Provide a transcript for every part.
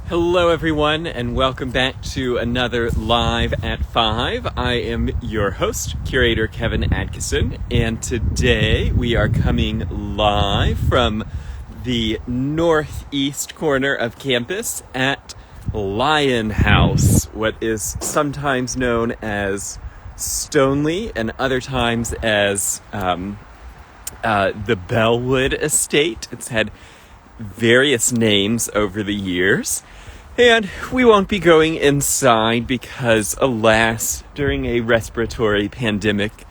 Hello everyone, and welcome back to another Live at 5. I am your host, curator Kevin Atkinson, and today we are coming live from the northeast corner of campus at Lyon House, what is sometimes known as Stonelea and other times as the Bellwood Estate. It's had various names over the years. And we won't be going inside because, alas, during a respiratory pandemic,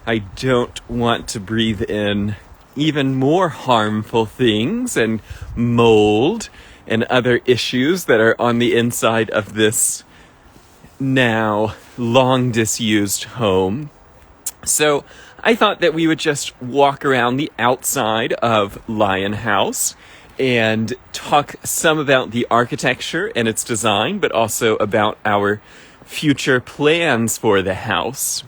I don't want to breathe in even more harmful things and mold and other issues that are on the inside of this now long disused home. So I thought that we would just walk around the outside of Lyon House and talk some about the architecture and its design, but also about our future plans for the house.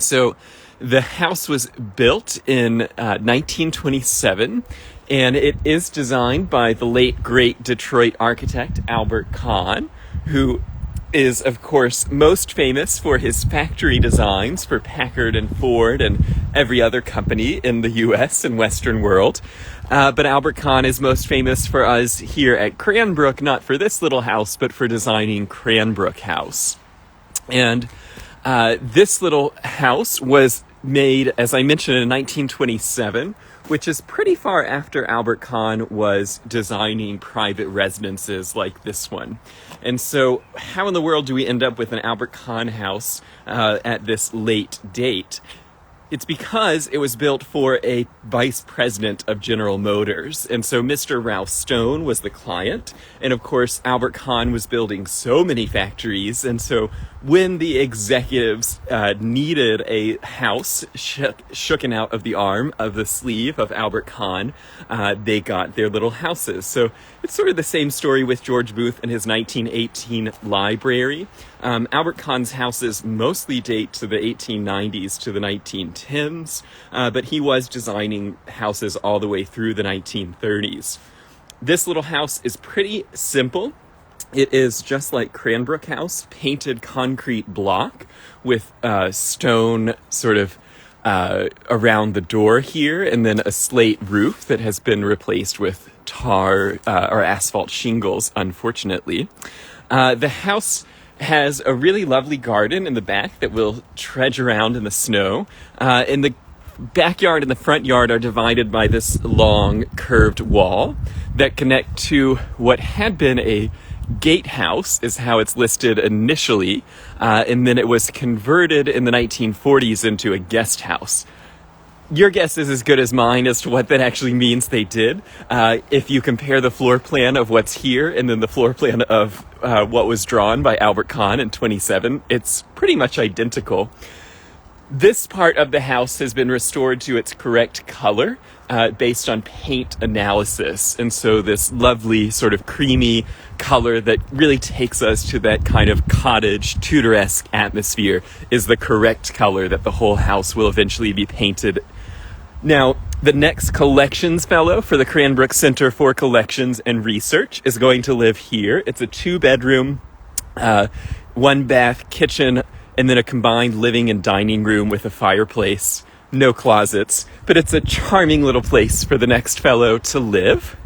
So the house was built in 1927, and it is designed by the late great Detroit architect Albert Kahn, who is, of course, most famous for his factory designs for Packard and Ford and every other company in the U.S. and Western world. But Albert Kahn is most famous for us here at Cranbrook, not for this little house, but for designing Cranbrook House. And this little house was made, as I mentioned, in 1927, which is pretty far after Albert Kahn was designing private residences like this one. And so how in the world do we end up with an Albert Kahn house at this late date? It's because it was built for a vice president of General Motors. And so Mr. Ralph Stone was the client. And of course, Albert Kahn was building so many factories. And so when the executives needed a house shooken out of the arm of the sleeve of Albert Kahn, they got their little houses. So it's sort of the same story with George Booth and his 1918 library. Albert Kahn's houses mostly date to the 1890s to the 1910s, but he was designing houses all the way through the 1930s. This little house is pretty simple. It is just like Cranbrook House, painted concrete block with stone sort of around the door here, and then a slate roof that has been replaced with tar or asphalt shingles, unfortunately. The house has a really lovely garden in the back that will trudge around in the snow. In the backyard and the front yard are divided by this long curved wall that connect to what had been a gatehouse, is how it's listed initially, and then it was converted in the 1940s into a guest house. Your guess is as good as mine as to what that actually means they did. If you compare the floor plan of what's here and then the floor plan of what was drawn by Albert Kahn in 27, it's pretty much identical. This part of the house has been restored to its correct color based on paint analysis. And so this lovely sort of creamy color that really takes us to that kind of cottage Tudor-esque atmosphere is the correct color that the whole house will eventually be painted. Now, the next collections fellow for the Cranbrook Center for Collections and Research is going to live here. It's a 2-bedroom, 1-bath kitchen, and then a combined living and dining room with a fireplace. No closets, but it's a charming little place for the next fellow to live.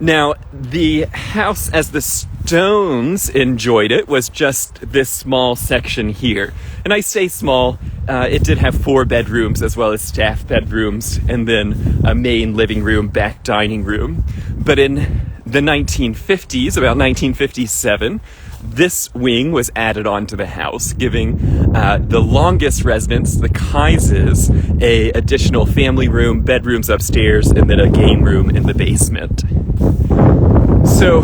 Now, the house, as the Stones enjoyed it, was just this small section here. And I say small, it did have 4 bedrooms as well as staff bedrooms, and then a main living room, back dining room. But in the 1950s, about 1957, this wing was added onto the house, giving the longest residents, the Kaises, a additional family room, bedrooms upstairs, and then a game room in the basement. So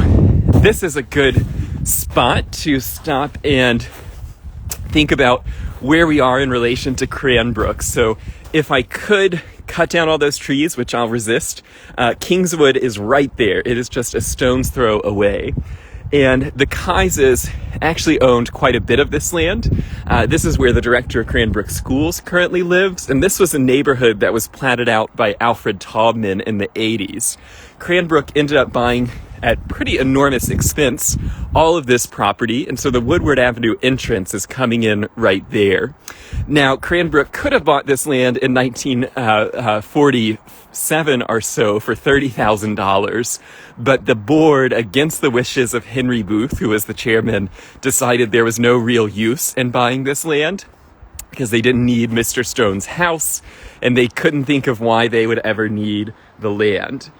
this is a good spot to stop and think about where we are in relation to Cranbrook. So if I could cut down all those trees, which I'll resist, Kingswood is right there. It is just a stone's throw away. And the Kaises actually owned quite a bit of this land. This is where the director of Cranbrook Schools currently lives, and this was a neighborhood that was platted out by Alfred Taubman in the 80s. Cranbrook ended up buying at pretty enormous expense all of this property, and so the Woodward Avenue entrance is coming in right there. Now, Cranbrook could have bought this land in 1947 or so for $30,000, but the board, against the wishes of Henry Booth, who was the chairman, decided there was no real use in buying this land because they didn't need Mr. Stone's house, and they couldn't think of why they would ever need the land.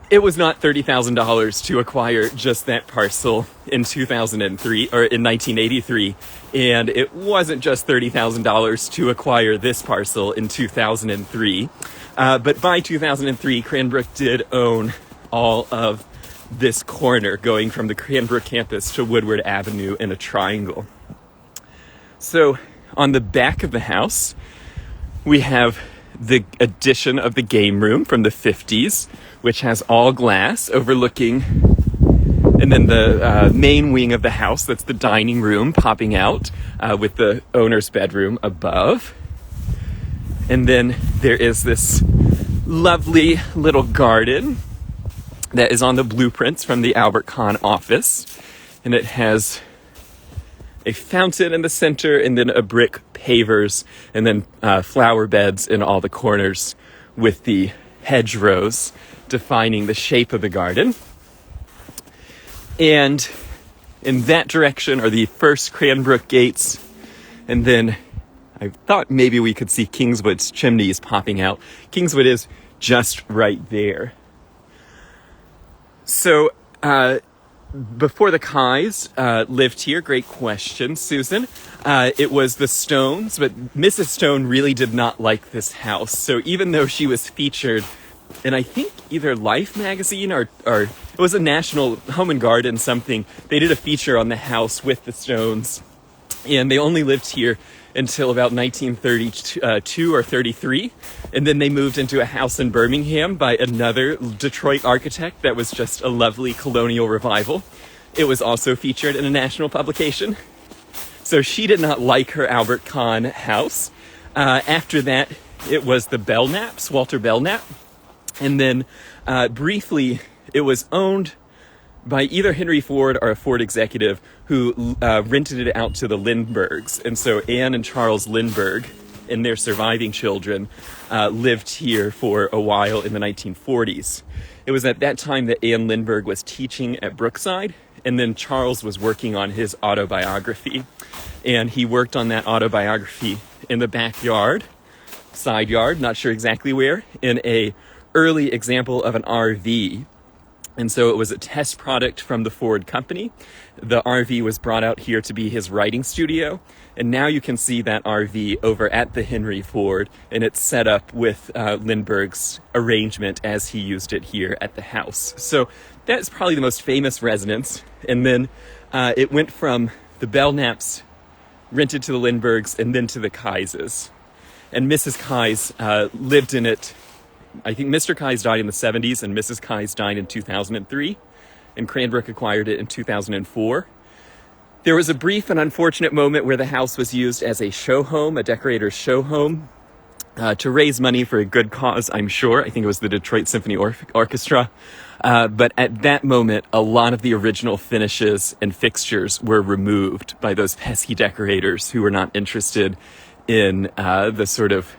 It was not $30,000 to acquire just that parcel in 2003 or in 1983, and it wasn't just $30,000 to acquire this parcel in 2003. But by 2003, Cranbrook did own all of this corner going from the Cranbrook campus to Woodward Avenue in a triangle. So on the back of the house, we have the addition of the game room from the 50s, which has all glass overlooking, and then the main wing of the house, that's the dining room, popping out with the owner's bedroom above. And then there is this lovely little garden that is on the blueprints from the Albert Kahn office, and it has a fountain in the center, and then a brick pavers, and then flower beds in all the corners with the hedgerows defining the shape of the garden. And in that direction are the first Cranbrook gates, and then I thought maybe we could see Kingswood's chimneys popping out. Kingswood is just right there. So, before the Kais lived here, great question, Susan. It was the Stones, but Mrs. Stone really did not like this house. So even though she was featured in, I think, either Life magazine or it was a National Home and Garden something, they did a feature on the house with the Stones. And they only lived here until about 1932 or 33. And then they moved into a house in Birmingham by another Detroit architect that was just a lovely colonial revival. It was also featured in a national publication. So she did not like her Albert Kahn house. After that, it was the Belknaps, Walter Belknap. And then briefly, it was owned by either Henry Ford or a Ford executive who rented it out to the Lindberghs. And so Anne and Charles Lindbergh and their surviving children lived here for a while in the 1940s. It was at that time that Anne Lindbergh was teaching at Brookside, and then Charles was working on his autobiography. And he worked on that autobiography in the backyard, side yard, not sure exactly where, in a early example of an RV. And so it was a test product from the Ford company. The RV was brought out here to be his writing studio. And now you can see that RV over at the Henry Ford, and it's set up with Lindbergh's arrangement as he used it here at the house. So that's probably the most famous residence. And then it went from the Belknaps, rented to the Lindberghs, and then to the Kaises. And Mrs. Kais lived in it. I think Mr. Kais died in the 70s and Mrs. Kais died in 2003, and Cranbrook acquired it in 2004. There was a brief and unfortunate moment where the house was used as a show home, a decorator's show home, to raise money for a good cause, I'm sure. I think it was the Detroit Symphony Orchestra. But at that moment, a lot of the original finishes and fixtures were removed by those pesky decorators who were not interested in the sort of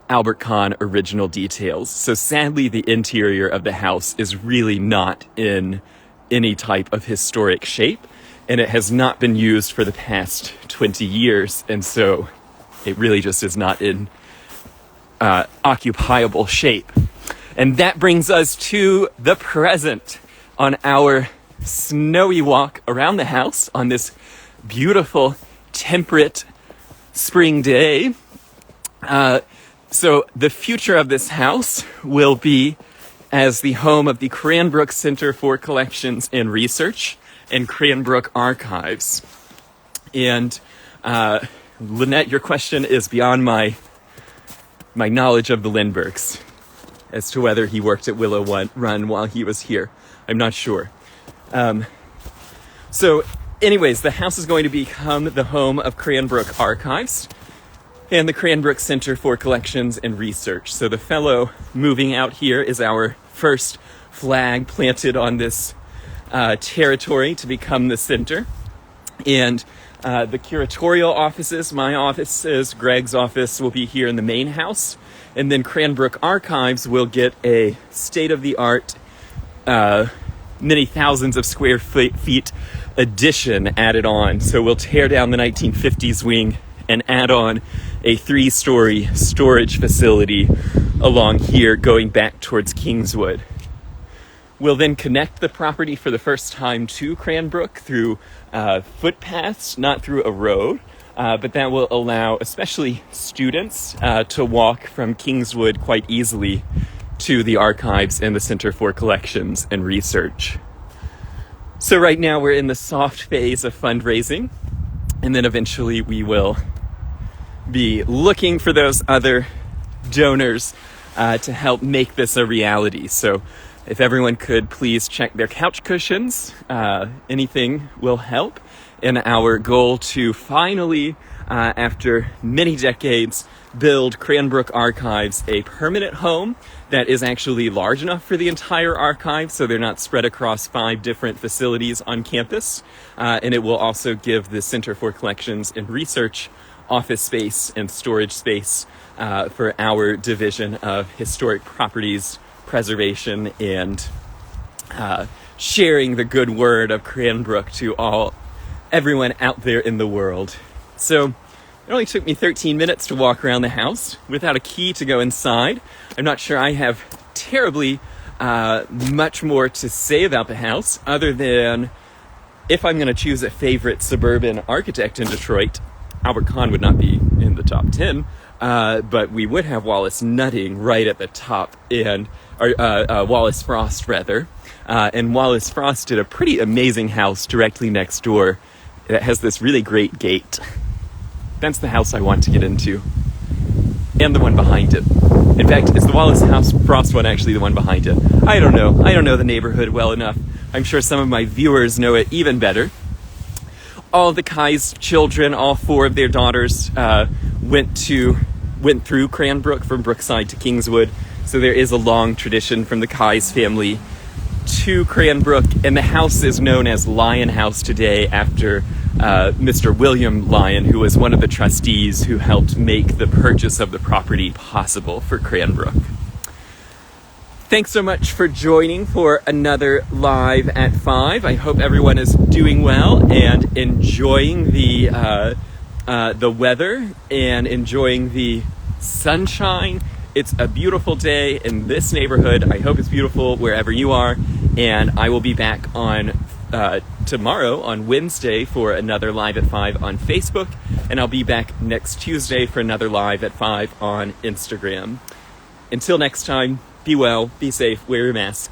Albert Kahn original details. So sadly, the interior of the house is really not in any type of historic shape, and it has not been used for the past 20 years. And so it really just is not in occupiable shape. And that brings us to the present on our snowy walk around the house on this beautiful, temperate spring day. So the future of this house will be as the home of the Cranbrook Center for Collections and Research and Cranbrook Archives. And Lynette, your question is beyond my knowledge of the Lindberghs as to whether he worked at Willow Run while he was here. I'm not sure. So anyways, the house is going to become the home of Cranbrook Archives and the Cranbrook Center for Collections and Research. So the fellow moving out here is our first flag planted on this territory to become the center. And the curatorial offices, my offices, Greg's office, will be here in the main house. And then Cranbrook Archives will get a state-of-the-art, many thousands of square feet addition added on. So we'll tear down the 1950s wing and add on a 3-story storage facility along here going back towards Kingswood. We'll then connect the property for the first time to Cranbrook through footpaths, not through a road, but that will allow especially students to walk from Kingswood quite easily to the archives and the Center for Collections and Research. So right now we're in the soft phase of fundraising, and then eventually we will be looking for those other donors to help make this a reality. So if everyone could please check their couch cushions, anything will help in our goal to finally, after many decades, build Cranbrook Archives a permanent home that is actually large enough for the entire archive, so they're not spread across 5 different facilities on campus. And it will also give the Center for Collections and Research office space and storage space for our division of historic properties preservation and sharing the good word of Cranbrook to everyone out there in the world. So it only took me 13 minutes to walk around the house without a key to go inside. I'm not sure I have terribly much more to say about the house other than if I'm going to choose a favorite suburban architect in Detroit, Albert Kahn would not be in the top 10, but we would have Wallace Nutting right at the top, and Wallace Frost, rather. And Wallace Frost did a pretty amazing house directly next door that has this really great gate. That's the house I want to get into. And the one behind it. In fact, is the Wallace Frost one actually the one behind it? I don't know. I don't know the neighborhood well enough. I'm sure some of my viewers know it even better. All of the Kai's children, all 4 of their daughters, went through Cranbrook from Brookside to Kingswood. So there is a long tradition from the Kai's family to Cranbrook, and the house is known as Lyon House today after Mr. William Lyon, who was one of the trustees who helped make the purchase of the property possible for Cranbrook. Thanks so much for joining for another Live at 5. I hope everyone is doing well and enjoying the weather and enjoying the sunshine. It's a beautiful day in this neighborhood. I hope it's beautiful wherever you are. And I will be back on tomorrow, on Wednesday, for another Live at 5 on Facebook. And I'll be back next Tuesday for another Live at 5 on Instagram. Until next time, be well, be safe, wear your mask.